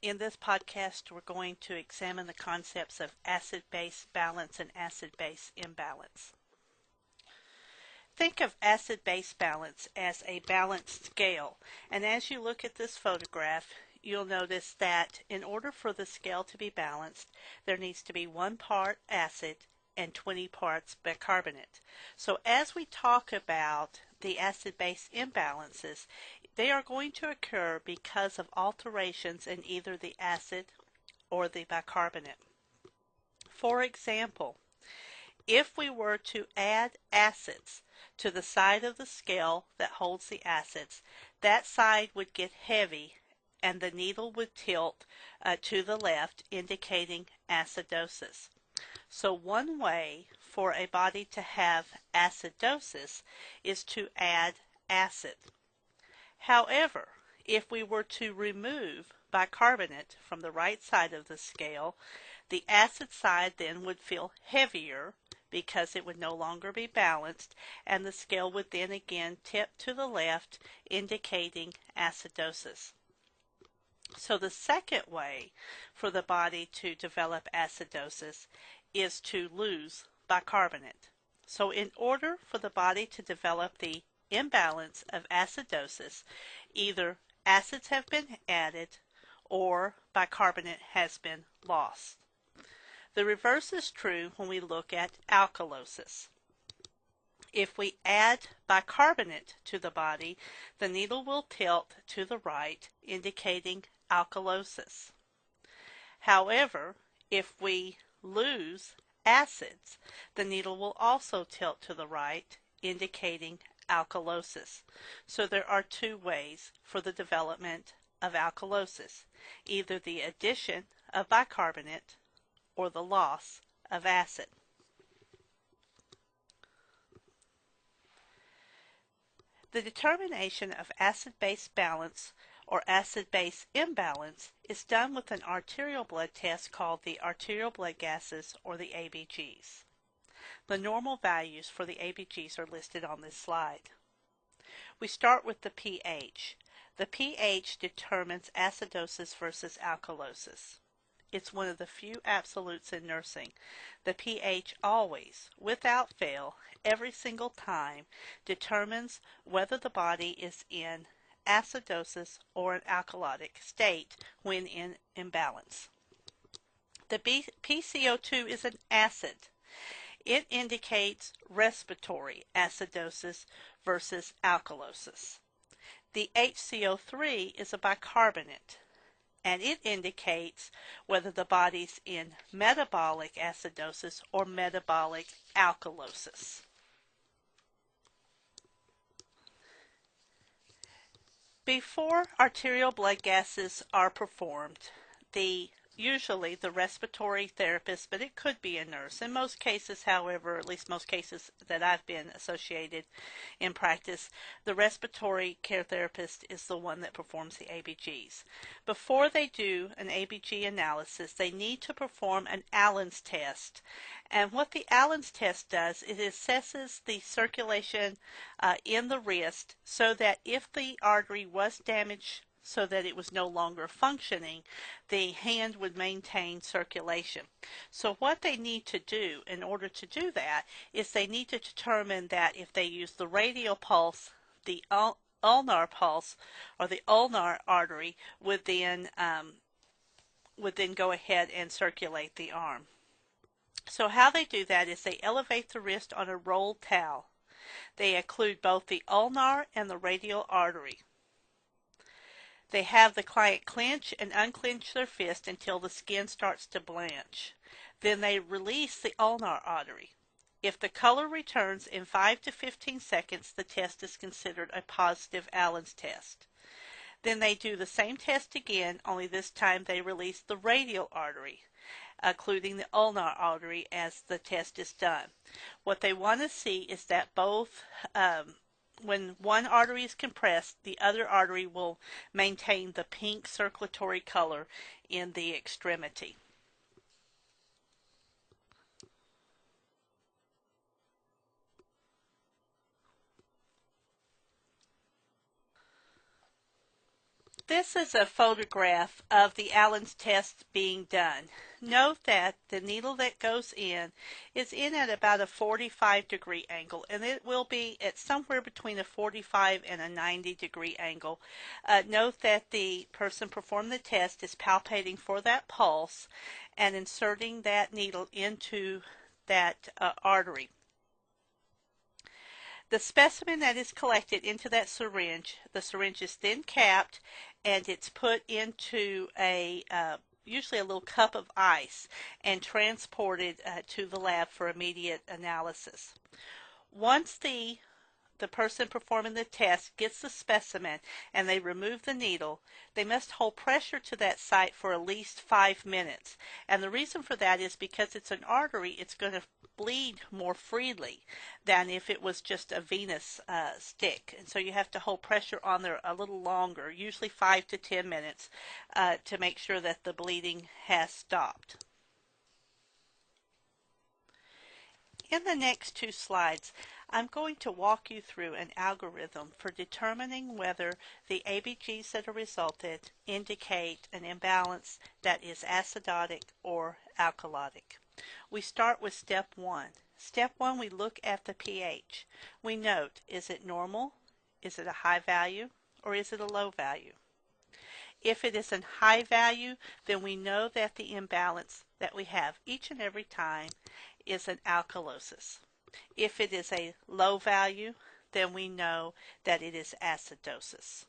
In this podcast, we're going to examine the concepts of acid-base balance and acid-base imbalance. Think of acid-base balance as a balanced scale, and as you look at this photograph, you'll notice that in order for the scale to be balanced, there needs to be 1 part acid and 20 parts bicarbonate. So as we talk about the acid-base imbalances, they are going to occur because of alterations in either the acid or the bicarbonate. For example, if we were to add acids to the side of the scale that holds the acids, that side would get heavy and the needle would tilt to the left, indicating acidosis. So one way for a body to have acidosis is to add acid. However, if we were to remove bicarbonate from the right side of the scale, the acid side then would feel heavier because it would no longer be balanced, and the scale would then again tip to the left, indicating acidosis. So the second way for the body to develop acidosis is to lose bicarbonate. So in order for the body to develop the imbalance of acidosis, either acids have been added or bicarbonate has been lost. The reverse is true when we look at alkalosis. If we add bicarbonate to the body, the needle will tilt to the right, indicating alkalosis. However, if we lose acids, the needle will also tilt to the right, indicating alkalosis. So there are 2 ways for the development of alkalosis, either the addition of bicarbonate or the loss of acid. The determination of acid-base balance or acid-base imbalance is done with an arterial blood test called the arterial blood gases, or the ABGs. The normal values for the ABGs are listed on this slide. We start with the pH. The pH determines acidosis versus alkalosis. It's one of the few absolutes in nursing. The pH always, without fail, every single time, determines whether the body is in acidosis or an alkalotic state when in imbalance. The PCO2 is an acid. It indicates respiratory acidosis versus alkalosis. The HCO3 is a bicarbonate, and it indicates whether the body's in metabolic acidosis or metabolic alkalosis. Before arterial blood gases are performed, usually the respiratory therapist, but it could be a nurse. In most cases, however, at least most cases that I've been associated in practice, the respiratory care therapist is the one that performs the ABGs. Before they do an ABG analysis, they need to perform an Allen's test. And what the Allen's test does, it assesses the circulation in the wrist so that if the artery was damaged so that it was no longer functioning, the hand would maintain circulation. So what they need to do in order to do that is they need to determine that if they use the radial pulse, the ulnar pulse, or the ulnar artery would then go ahead and circulate the arm. So how they do that is they elevate the wrist on a rolled towel. They occlude both the ulnar and the radial artery. They have the client clench and unclench their fist until the skin starts to blanch. Then they release the ulnar artery. If the color returns in 5 to 15 seconds, the test is considered a positive Allen's test. Then they do the same test again, only this time they release the radial artery, occluding the ulnar artery as the test is done. What they want to see is that both when one artery is compressed, the other artery will maintain the pink circulatory color in the extremity. This is a photograph of the Allen's test being done. Note that the needle that goes in is in at about a 45-degree angle, and it will be at somewhere between a 45 and a 90-degree angle. Note that the person performing the test is palpating for that pulse and inserting that needle into that artery. The specimen that is collected into that syringe, the syringe is then capped and it's put into a usually a little cup of ice and transported to the lab for immediate analysis. Once the person performing the test gets the specimen and they remove the needle, they must hold pressure to that site for at least 5 minutes. And the reason for that is because it's an artery, it's going to bleed more freely than if it was just a venous stick. And so you have to hold pressure on there a little longer, usually 5 to 10 minutes, to make sure that the bleeding has stopped. In the next 2 slides, I'm going to walk you through an algorithm for determining whether the ABGs that are resulted indicate an imbalance that is acidotic or alkalotic. We start with step 1. Step 1, we look at the pH. We note, is it normal, is it a high value, or is it a low value? If it is a high value, then we know that the imbalance that we have each and every time is an alkalosis. If it is a low value, then we know that it is acidosis.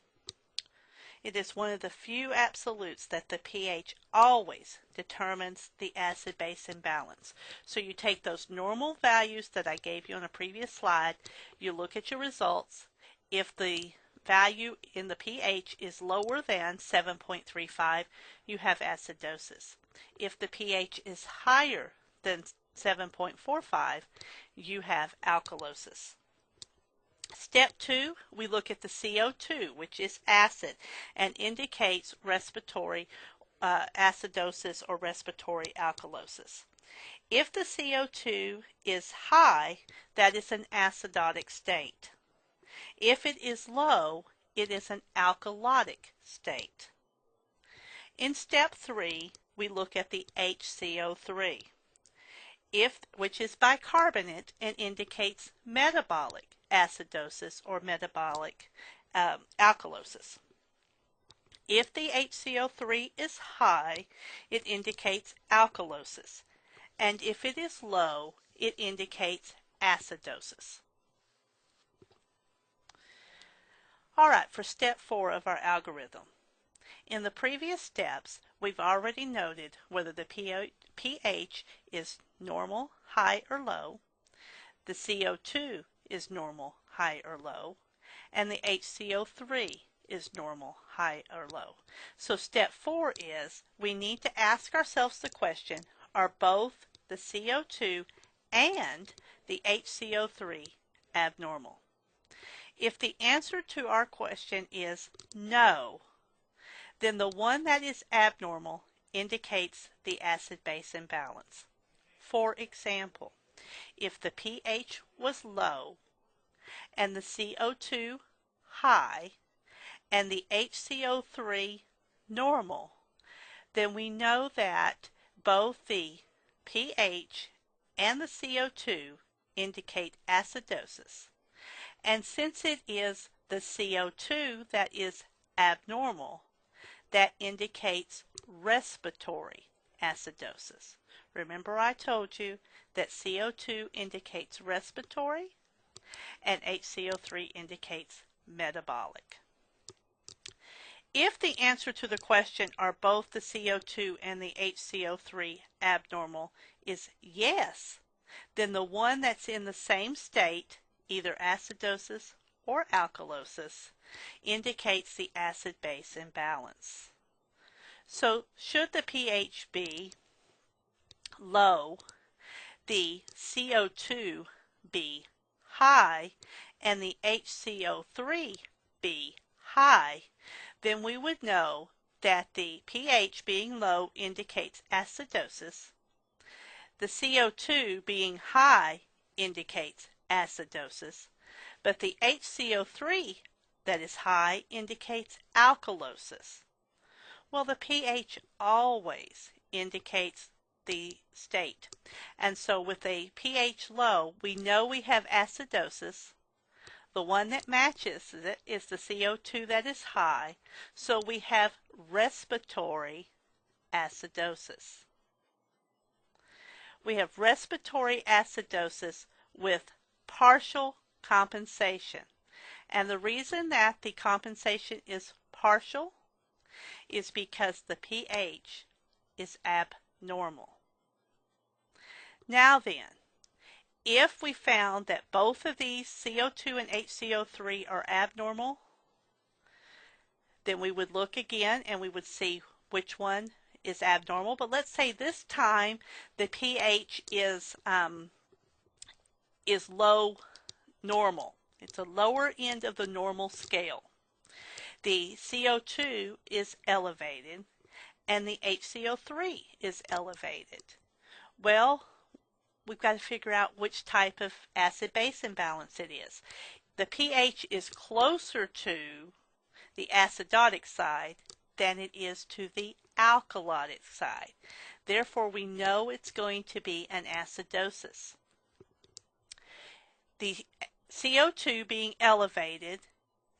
It is one of the few absolutes that the pH always determines the acid-base imbalance. So you take those normal values that I gave you on a previous slide, you look at your results. If the value in the pH is lower than 7.35, you have acidosis. If the pH is higher than 7.45, you have alkalosis. Step 2, we look at the CO2, which is acid, and indicates respiratory acidosis or respiratory alkalosis. If the CO2 is high, that is an acidotic state. If it is low, it is an alkalotic state. In step 3, we look at the HCO3, which is bicarbonate and indicates metabolic acidosis or metabolic alkalosis. If the HCO3 is high, it indicates alkalosis, and if it is low, it indicates acidosis. Alright, for step 4 of our algorithm. In the previous steps, we've already noted whether the pH is normal, high, or low, the CO2 is normal, high, or low, and the HCO3 is normal, high, or low. So step 4 is we need to ask ourselves the question, are both the CO2 and the HCO3 abnormal? If the answer to our question is no, then the one that is abnormal indicates the acid-base imbalance. For example, if the pH was low and the CO2 high and the HCO3 normal, then we know that both the pH and the CO2 indicate acidosis. And since it is the CO2 that is abnormal, that indicates respiratory acidosis. Remember I told you that CO2 indicates respiratory and HCO3 indicates metabolic. If the answer to the question, are both the CO2 and the HCO3 abnormal, is yes, then the one that's in the same state, either acidosis or alkalosis, indicates the acid-base imbalance. So should the pH be low, the CO2 be high, and the HCO3 be high, then we would know that the pH being low indicates acidosis, the CO2 being high indicates acidosis, but the HCO3 that is high indicates alkalosis. Well, the pH always indicates the state. And so with a pH low, we know we have acidosis. The one that matches it is the CO2 that is high. So we have respiratory acidosis. We have respiratory acidosis with partial compensation. And the reason that the compensation is partial is because the pH is abnormal. Now then, if we found that both of these CO2 and HCO3 are abnormal, then we would look again and we would see which one is abnormal. But let's say this time the pH is low normal. It's a lower end of the normal scale. The CO2 is elevated and the HCO3 is elevated. Well, we've got to figure out which type of acid-base imbalance it is. The pH is closer to the acidotic side than it is to the alkalotic side. Therefore, we know it's going to be an acidosis. The CO2 being elevated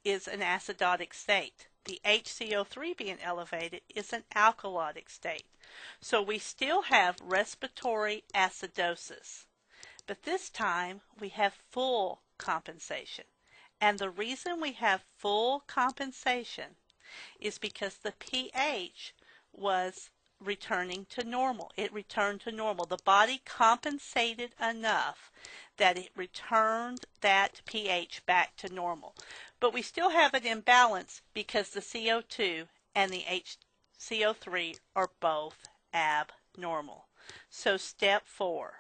is an acidotic state. The HCO3 being elevated is an alkalotic state. So we still have respiratory acidosis, but this time we have full compensation. And the reason we have full compensation is because the pH was returning to normal. It returned to normal. The body compensated enough that it returned that pH back to normal. But we still have an imbalance because the CO2 and the HCO3 are both abnormal. So step 4.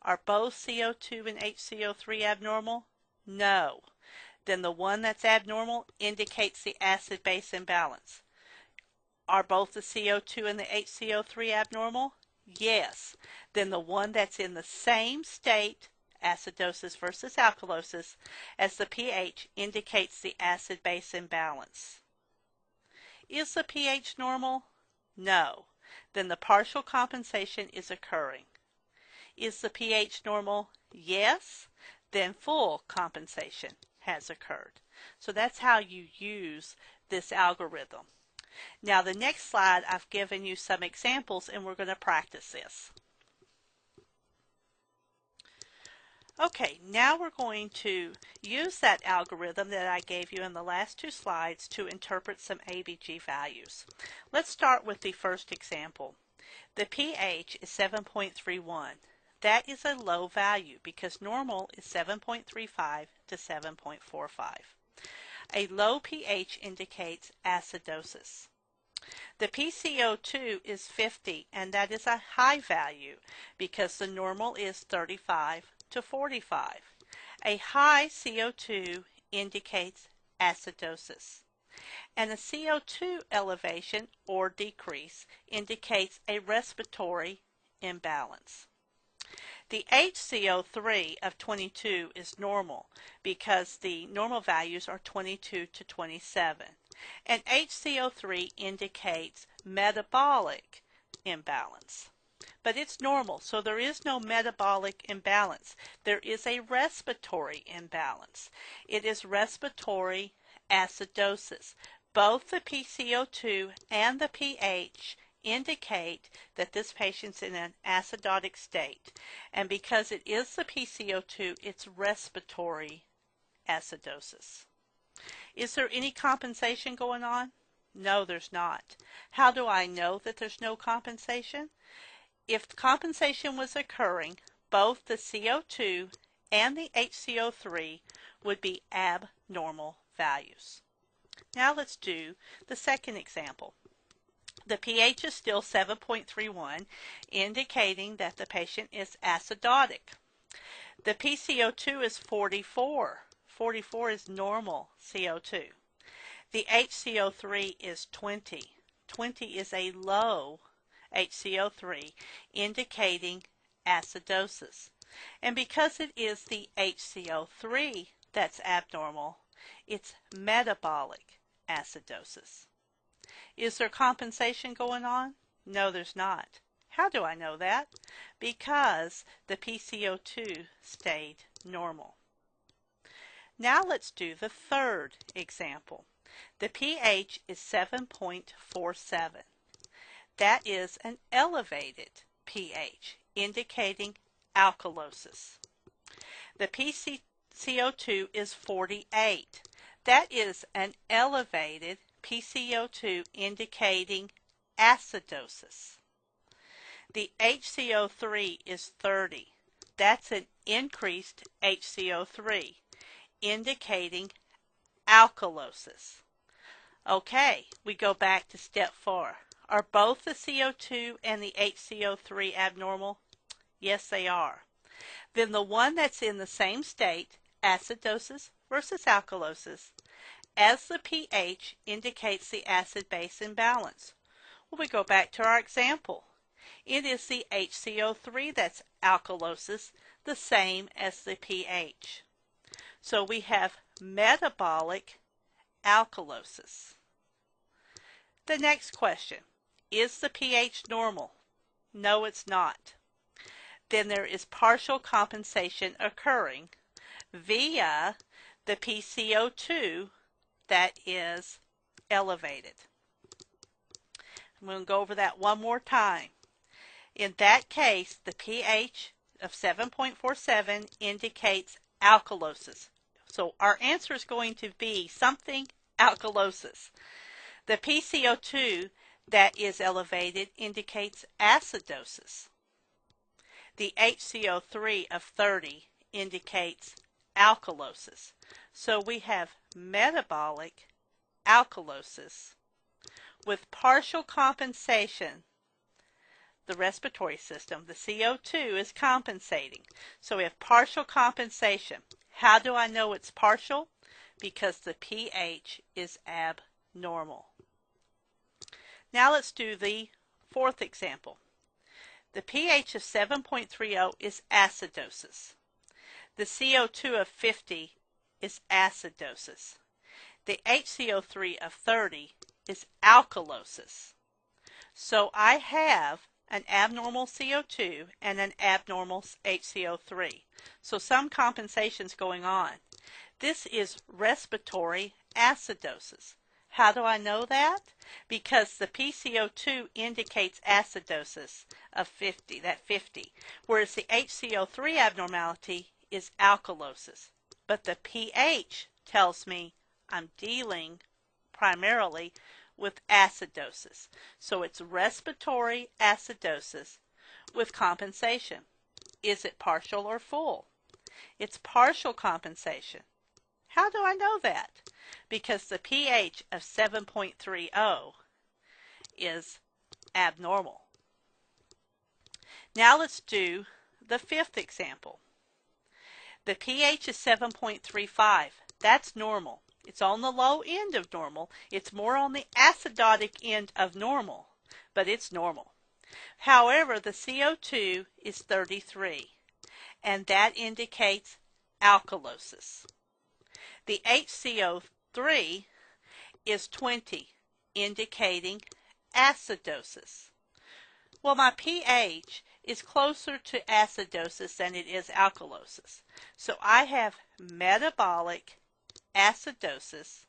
Are both CO2 and HCO3 abnormal? No. Then the one that's abnormal indicates the acid-base imbalance. Are both the CO2 and the HCO3 abnormal? Yes. Then the one that's in the same state, acidosis versus alkalosis, as the pH indicates the acid-base imbalance. Is the pH normal? No. Then the partial compensation is occurring. Is the pH normal? Yes. Then full compensation has occurred. So that's how you use this algorithm. Now the next slide, I've given you some examples and we're going to practice this. Okay, now we're going to use that algorithm that I gave you in the last 2 slides to interpret some ABG values. Let's start with the first example. The pH is 7.31. That is a low value because normal is 7.35 to 7.45. A low pH indicates acidosis. The PCO2 is 50 and that is a high value because the normal is 35 to 45. A high CO2 indicates acidosis. And a CO2 elevation or decrease indicates a respiratory imbalance. The HCO3 of 22 is normal because the normal values are 22 to 27. And HCO3 indicates metabolic imbalance. But it's normal, so there is no metabolic imbalance. There is a respiratory imbalance. It is respiratory acidosis. Both the PCO2 and the pH indicate that this patient's in an acidotic state. And because it is the PCO2, it's respiratory acidosis. Is there any compensation going on? No, there's not. How do I know that there's no compensation? If compensation was occurring, both the CO2 and the HCO3 would be abnormal values. Now let's do the second example. The pH is still 7.31, indicating that the patient is acidotic. The PCO2 is 44. 44 is normal CO2. The HCO3 is 20. 20 is a low HCO3, indicating acidosis. And because it is the HCO3 that's abnormal, It's metabolic acidosis. Is there compensation going on? No, there's not. How do I know that? Because the PCO2 stayed normal. Now let's do the third example. The pH is 7.47. That is an elevated pH, indicating alkalosis. The PCO2 is 48. That is an elevated PCO2, indicating acidosis. The HCO3 is 30. That's an increased HCO3, indicating alkalosis. Okay, we go back to step 4. Are both the CO2 and the HCO3 abnormal? Yes, they are. Then the one that's in the same state, acidosis versus alkalosis, as the pH indicates the acid-base imbalance. Well, we go back to our example. It is the HCO3 that's alkalosis, the same as the pH. So we have metabolic alkalosis. The next question, is the pH normal? No, it's not. Then there is partial compensation occurring via the PCO2 that is elevated. I'm going to go over that one more time. In that case, the pH of 7.47 indicates alkalosis. So our answer is going to be something alkalosis. The PCO2 that is elevated indicates acidosis. The HCO3 of 30 indicates alkalosis. So we have metabolic alkalosis with partial compensation. The respiratory system, the CO2, is compensating. So we have partial compensation. How do I know it's partial? Because the pH is abnormal. Now let's do the fourth example. The pH of 7.30 is acidosis. The CO2 of 50 is acidosis. The HCO3 of 30 is alkalosis. So I have an abnormal CO2 and an abnormal HCO3. So some compensation's going on. This is respiratory acidosis. How do I know that? Because the PCO2 indicates acidosis of 50, whereas the HCO3 abnormality is alkalosis. But the pH tells me I'm dealing primarily with acidosis. So it's respiratory acidosis with compensation. Is it partial or full? It's partial compensation. How do I know that? Because the pH of 7.30 is abnormal. Now let's do the fifth example. The pH is 7.35. That's normal. It's on the low end of normal. It's more on the acidotic end of normal, but it's normal. However, the CO2 is 33, and that indicates alkalosis. The HCO3 is 20, indicating acidosis. Well, my pH is closer to acidosis than it is alkalosis. So I have metabolic acidosis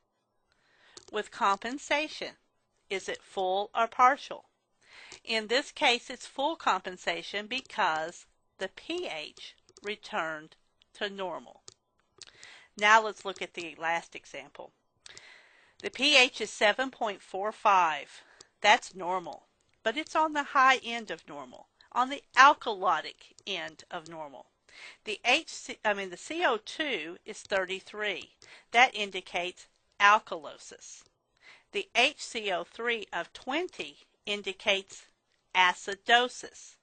with compensation. Is it full or partial? In this case, it's full compensation because the pH returned to normal. Now let's look at the last example. The pH is 7.45. That's normal, but it's on the high end of normal, on the alkalotic end of normal. The CO2 is 33. That indicates alkalosis. The HCO3 of 20 indicates acidosis.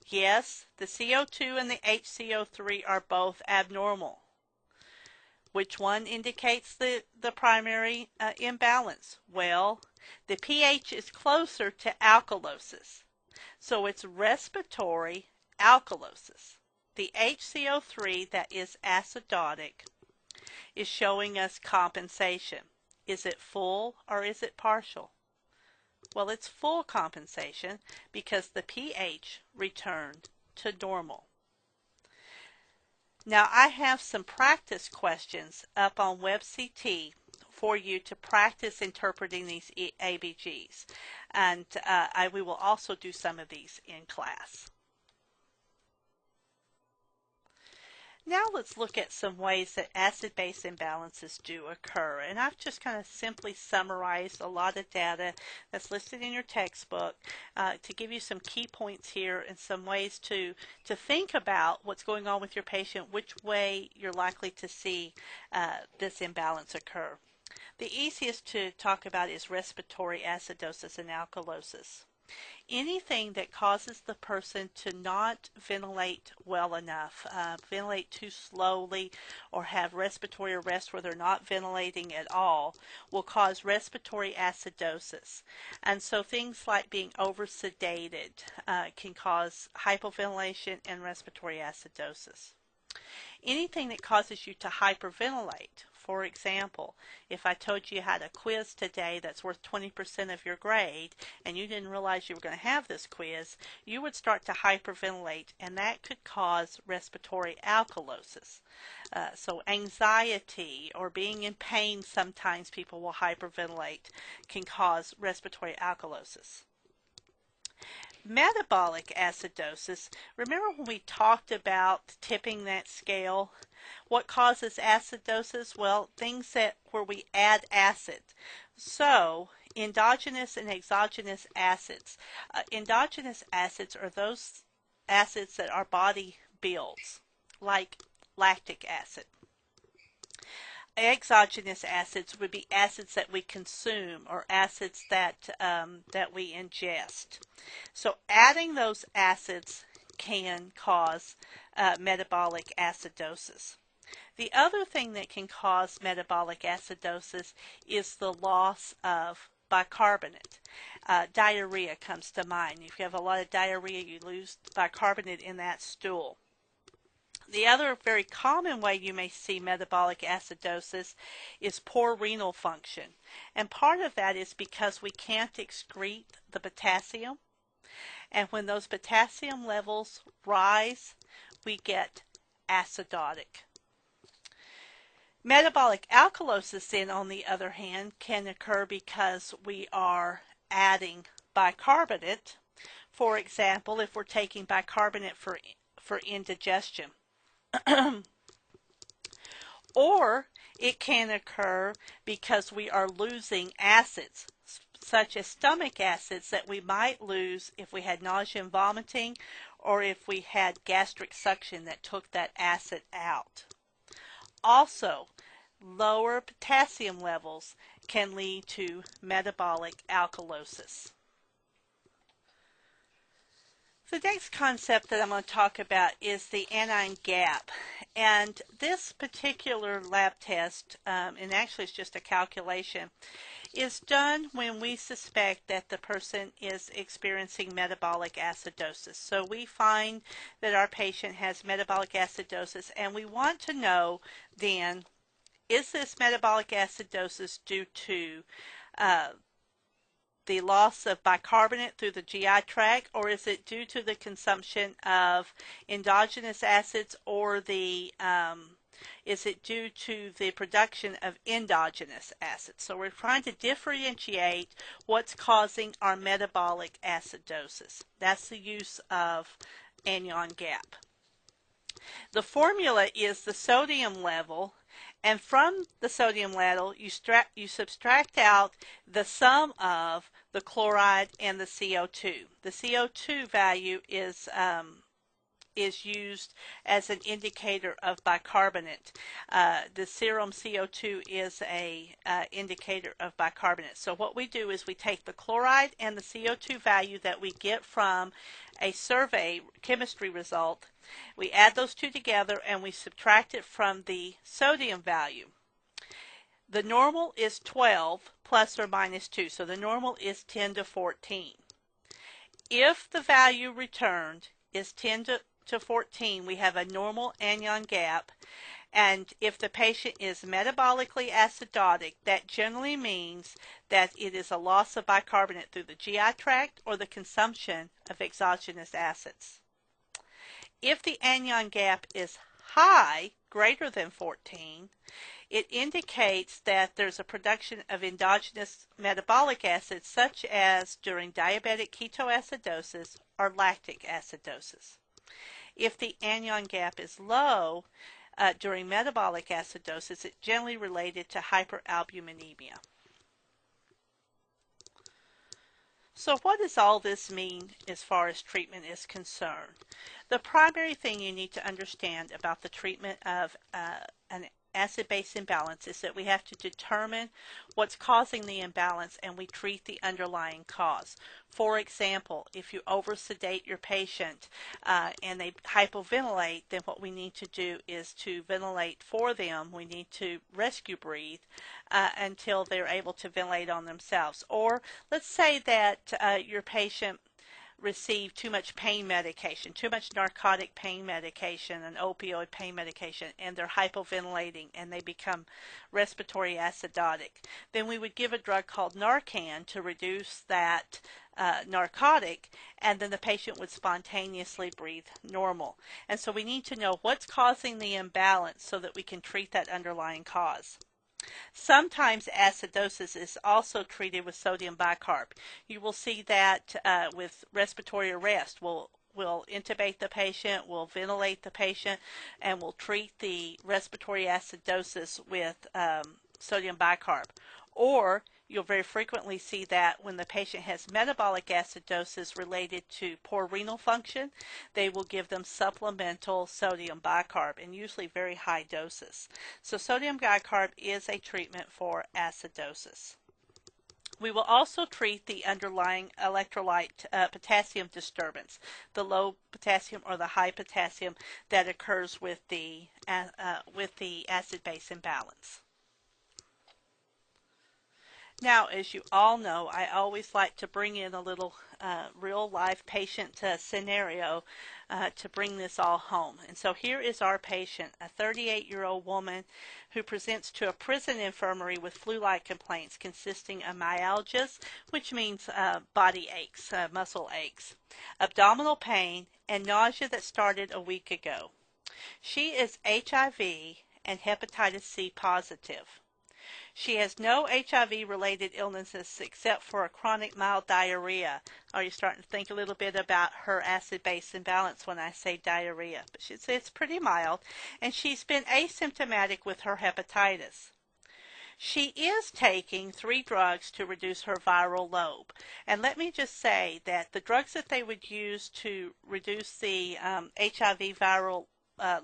Yes, the CO2 and the HCO3 are both abnormal. Which one indicates the primary imbalance? Well, the pH is closer to alkalosis. So it's respiratory alkalosis. The HCO3 that is acidotic is showing us compensation. Is it full or is it partial? Well, it's full compensation because the pH returned to normal. Now, I have some practice questions up on WebCT for you to practice interpreting these ABGs, and we will also do some of these in class. Now let's look at some ways that acid-base imbalances do occur. And I've just kind of simply summarized a lot of data that's listed in your textbook to give you some key points here and some ways to think about what's going on with your patient, which way you're likely to see this imbalance occur. The easiest to talk about is respiratory acidosis and alkalosis. Anything that causes the person to not ventilate well enough, ventilate too slowly, or have respiratory arrest where they're not ventilating at all, will cause respiratory acidosis. And so things like being over-sedated can cause hypoventilation and respiratory acidosis. Anything that causes you to hyperventilate. For example, if I told you had a quiz today that's worth 20% of your grade and you didn't realize you were going to have this quiz, you would start to hyperventilate, and that could cause respiratory alkalosis. So anxiety or being in pain, sometimes people will hyperventilate, can cause respiratory alkalosis. Metabolic acidosis, remember when we talked about tipping that scale? What causes acidosis? Well, things where we add acid. So, endogenous and exogenous acids. Endogenous acids are those acids that our body builds, like lactic acid. Exogenous acids would be acids that we consume or acids that we ingest. So adding those acids can cause metabolic acidosis. The other thing that can cause metabolic acidosis is the loss of bicarbonate. Diarrhea comes to mind. If you have a lot of diarrhea, you lose bicarbonate in that stool. The other very common way you may see metabolic acidosis is poor renal function. And part of that is because we can't excrete the potassium. And when those potassium levels rise, we get acidotic. Metabolic alkalosis then, on the other hand, can occur because we are adding bicarbonate. For example, if we're taking bicarbonate for indigestion. Or it can occur because we are losing acids, such as stomach acids that we might lose if we had nausea and vomiting, or if we had gastric suction that took that acid out. Also, lower potassium levels can lead to metabolic alkalosis. The next concept that I'm going to talk about is the anion gap. And this particular lab test, and actually it's just a calculation, is done when we suspect that the person is experiencing metabolic acidosis. So we find that our patient has metabolic acidosis, and we want to know then, is this metabolic acidosis due to the loss of bicarbonate through the GI tract, or is it due to the consumption of endogenous acids, or is it due to the production of endogenous acids? So we're trying to differentiate what's causing our metabolic acidosis. That's the use of anion gap. The formula is the sodium level, and from the sodium level you subtract out the sum of the chloride and the CO2. The CO2 value is used as an indicator of bicarbonate. The serum CO2 is a indicator of bicarbonate. So what we do is we take the chloride and the CO2 value that we get from a survey chemistry result. We add those two together and we subtract it from the sodium value. The normal is 12 plus or minus 2, so the normal is 10 to 14. If the value returned is 10 to 14, we have a normal anion gap, And if the patient is metabolically acidotic, that generally means that it is a loss of bicarbonate through the GI tract or the consumption of exogenous acids. If the anion gap is high, greater than 14, it indicates that there's a production of endogenous metabolic acids such as during diabetic ketoacidosis or lactic acidosis. If the anion gap is low during metabolic acidosis, it's generally related to hyperalbuminemia. So what does all this mean as far as treatment is concerned? The primary thing you need to understand about the treatment of an acid-base imbalance is that we have to determine what's causing the imbalance and we treat the underlying cause. For example, if you oversedate your patient and they hypoventilate, then what we need to do is to ventilate for them. We need to rescue breathe until they're able to ventilate on themselves. Or let's say that your patient receive too much pain medication, too much narcotic pain medication, an opioid pain medication, and they're hypoventilating and they become respiratory acidotic, then we would give a drug called Narcan to reduce that narcotic, and then the patient would spontaneously breathe normal. And so we need to know what's causing the imbalance so that we can treat that underlying cause. Sometimes acidosis is also treated with sodium bicarb. You will see that with respiratory arrest. We'll intubate the patient, we'll ventilate the patient, and we'll treat the respiratory acidosis with sodium bicarb. Or you'll very frequently see that when the patient has metabolic acidosis related to poor renal function, they will give them supplemental sodium bicarb, and usually very high doses. So sodium bicarb is a treatment for acidosis. We will also treat the underlying electrolyte potassium disturbance, the low potassium or the high potassium that occurs with the acid-base imbalance. Now, as you all know, I always like to bring in a little real-life patient scenario to bring this all home. And so here is our patient, a 38-year-old woman who presents to a prison infirmary with flu-like complaints consisting of myalgias, which means body aches, muscle aches, abdominal pain, and nausea that started a week ago. She is HIV and hepatitis C positive. She has no HIV-related illnesses except for a chronic mild diarrhea. Are you starting to think a little bit about her acid-base imbalance when I say diarrhea? But it's pretty mild, and she's been asymptomatic with her hepatitis. She is taking 3 drugs to reduce her viral load. And let me just say that the drugs that they would use to reduce the HIV viral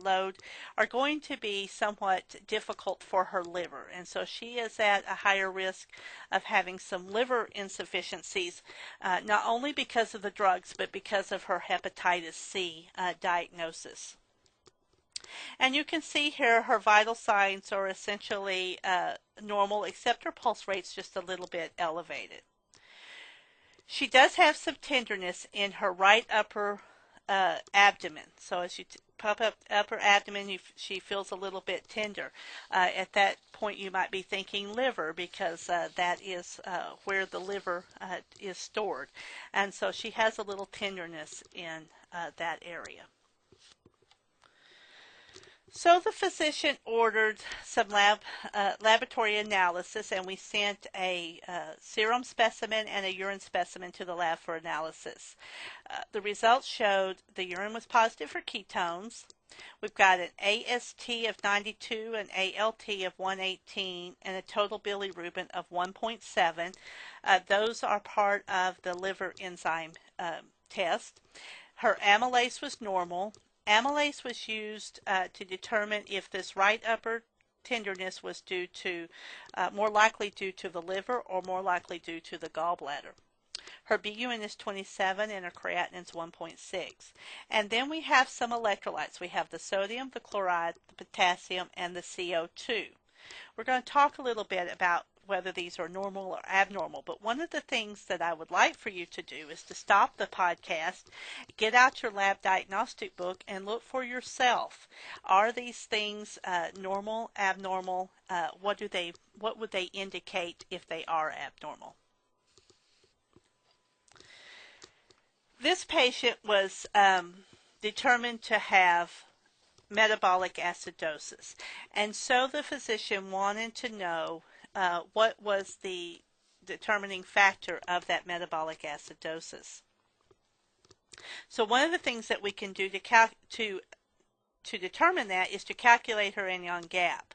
load are going to be somewhat difficult for her liver, and so she is at a higher risk of having some liver insufficiencies, not only because of the drugs but because of her hepatitis C diagnosis. And you can see here her vital signs are essentially normal, except her pulse rate's just a little bit elevated. She does have some tenderness in her right upper abdomen. So as you pop up upper abdomen, she feels a little bit tender. At that point, you might be thinking liver, because that is where the liver is stored. And so she has a little tenderness in that area. So the physician ordered some laboratory analysis, and we sent a serum specimen and a urine specimen to the lab for analysis. The results showed the urine was positive for ketones. We've got an AST of 92, an ALT of 118, and a total bilirubin of 1.7. Those are part of the liver enzyme test. Her amylase was normal. Amylase was used to determine if this right upper tenderness was due to, more likely due to the liver or more likely due to the gallbladder. Her BUN is 27 and her creatinine is 1.6. And then we have some electrolytes. We have the sodium, the chloride, the potassium, and the CO2. We're going to talk a little bit about whether these are normal or abnormal. But one of the things that I would like for you to do is to stop the podcast, get out your lab diagnostic book, and look for yourself. Are these things normal, abnormal? What would they indicate if they are abnormal? This patient was determined to have metabolic acidosis, and so the physician wanted to know what was the determining factor of that metabolic acidosis. So one of the things that we can do to determine that is to calculate her anion gap.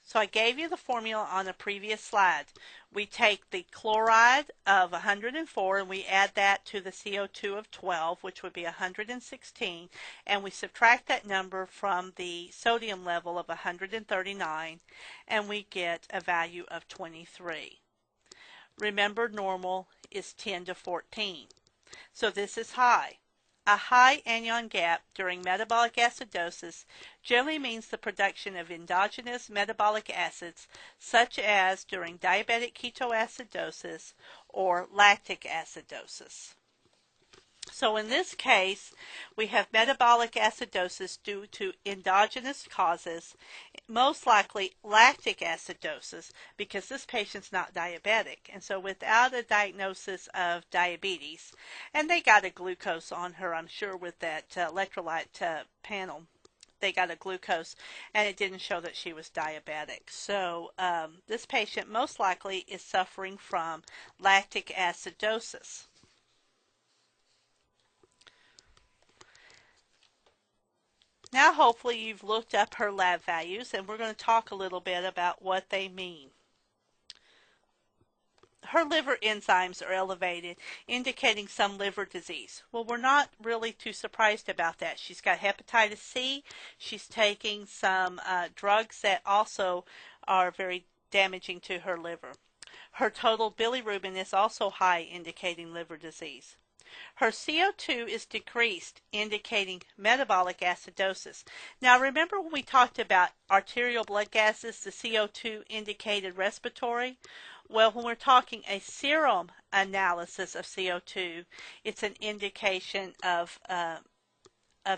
So I gave you the formula on a previous slide. We take the chloride of 104 and we add that to the CO2 of 12, which would be 116, and we subtract that number from the sodium level of 139, and we get a value of 23. Remember, normal is 10 to 14. So this is high. A high anion gap during metabolic acidosis generally means the production of endogenous metabolic acids, such as during diabetic ketoacidosis or lactic acidosis. So in this case, we have metabolic acidosis due to endogenous causes, most likely lactic acidosis, because this patient's not diabetic. And so without a diagnosis of diabetes, and they got a glucose on her, I'm sure, with that electrolyte panel, they got a glucose, and it didn't show that she was diabetic. So this patient most likely is suffering from lactic acidosis. Now hopefully you've looked up her lab values, and we're going to talk a little bit about what they mean. Her liver enzymes are elevated, indicating some liver disease. Well, we're not really too surprised about that. She's got hepatitis C. She's taking some drugs that also are very damaging to her liver. Her total bilirubin is also high, indicating liver disease. Her CO2 is decreased, indicating metabolic acidosis. Now remember when we talked about arterial blood gases, the CO2 indicated respiratory? Well, when we're talking a serum analysis of CO2, it's an indication of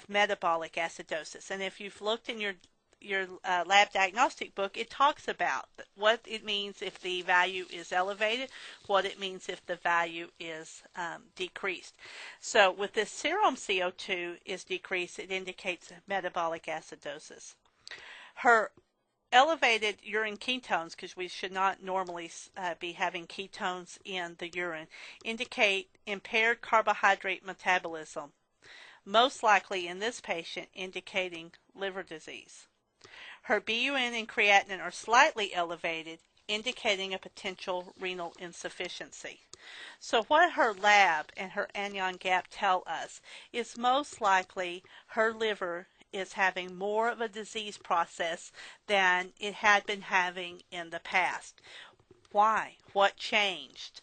metabolic acidosis. And if you've looked in your lab diagnostic book, it talks about what it means if the value is elevated, what it means if the value is decreased. So with this serum CO2 is decreased, it indicates metabolic acidosis. Her elevated urine ketones, because we should not normally be having ketones in the urine, indicate impaired carbohydrate metabolism, most likely in this patient indicating liver disease. Her BUN and creatinine are slightly elevated, indicating a potential renal insufficiency. So what her lab and her anion gap tell us is most likely her liver is having more of a disease process than it had been having in the past. Why? What changed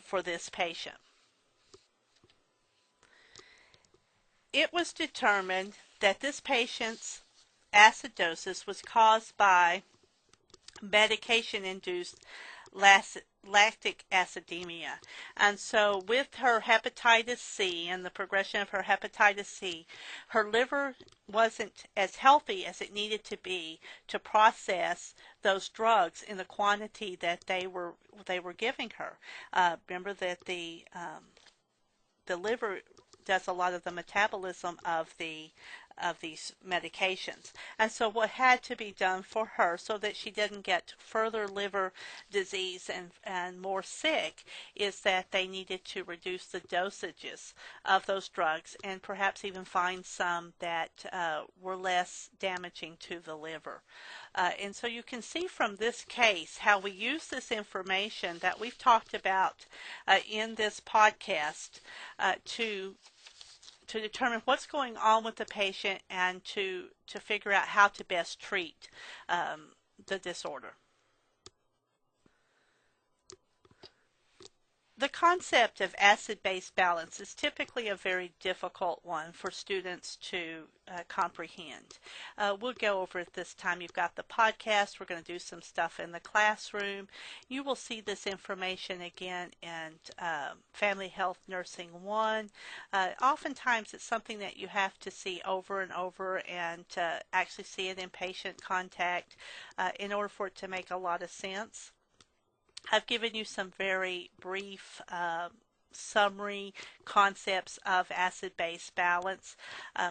for this patient? It was determined that this patient's acidosis was caused by medication-induced lactic acidemia. And so with her hepatitis C and the progression of her hepatitis C, her liver wasn't as healthy as it needed to be to process those drugs in the quantity that they were giving her. Remember that the liver does a lot of the metabolism of these medications. And so what had to be done for her so that she didn't get further liver disease and more sick is that they needed to reduce the dosages of those drugs and perhaps even find some that were less damaging to the liver. And so you can see from this case how we use this information that we've talked about in this podcast to determine what's going on with the patient and to figure out how to best treat the disorder. The concept of acid-base balance is typically a very difficult one for students to comprehend. We'll go over it this time. You've got the podcast. We're going to do some stuff in the classroom. You will see this information again in Family Health Nursing 1. Oftentimes it's something that you have to see over and over and actually see it in patient contact in order for it to make a lot of sense. I've given you some very brief summary concepts of acid-base balance.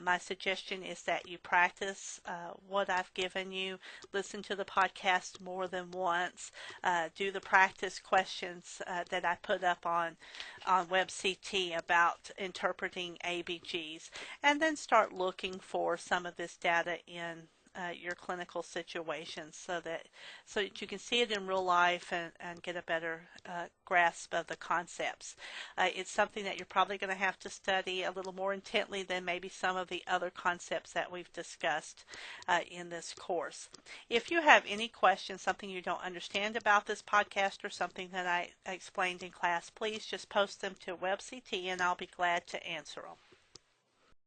My suggestion is that you practice what I've given you, listen to the podcast more than once, do the practice questions that I put up on WebCT about interpreting ABGs, and then start looking for some of this data in your clinical situations so that you can see it in real life and get a better grasp of the concepts. It's something that you're probably going to have to study a little more intently than maybe some of the other concepts that we've discussed in this course. If you have any questions, something you don't understand about this podcast or something that I explained in class, please just post them to WebCT and I'll be glad to answer them.